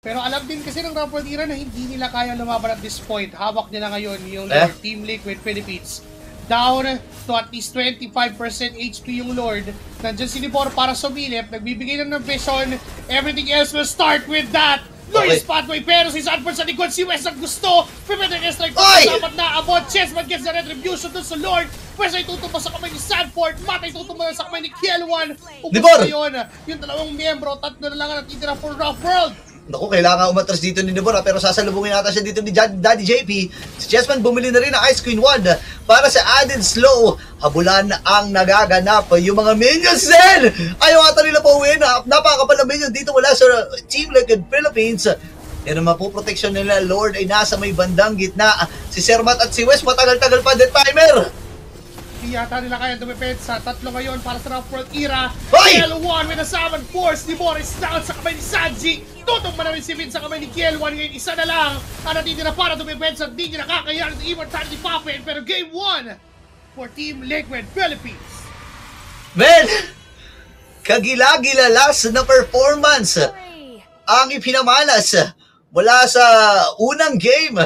Pero alam din kasi ng Rampart Era na hindi nila kaya lumaban at this point. Hawak nila ngayon yung Lord, Team Liquid Philippines. Down to at least 25% HP yung Lord. Nandyan si Libor para sumilip. Nagbibigay ng vision. Everything else will start with that. Luis Pathway, pero si Sanford sa likod, si Wes ang gusto. Pwede yung strike pa dapat na abot. Chessman gets the retribution dun sa Lord. Wes ay tutumba sa kamay ni Sanford. Matt ay tutumba sa kamay ni Kielwan. Ubus na yun. Yung dalawang miyembro, tatlo na lang ang natitira for Rough World. Naku, kailangan umatras dito ni Deborah pero sasalubungin natin siya dito ni Daddy JP. Si Chessman bumili na rin ng Ice Queen 1 para sa added slow. Habulan ang nagaganap. Yung mga minions din! Ayaw ata nila pa uwi na. Napakapal na minion dito mula sa Team Liquid Philippines. Pero mapuproteksyon nila, Lord ay nasa may bandang gitna. Si Sermat at si Wes matagal-tagal pa din timer. Di yata nila kaya dumipensa. Tatlo ngayon para sa Rough World Era. Kielwan with a summon force. Ni Boris down sa kamay ni Sanji. Tutumba na rin si Vin sa kamay ni Kielwan. Ngayon isa na lang ang natitira para dumipensa. Di nila kakayanin ng Immortality Puppet. Pero Game 1 for Team Liquid Philippines. Men, kagila-gilalas na performance ang ipinamalas mula sa unang game.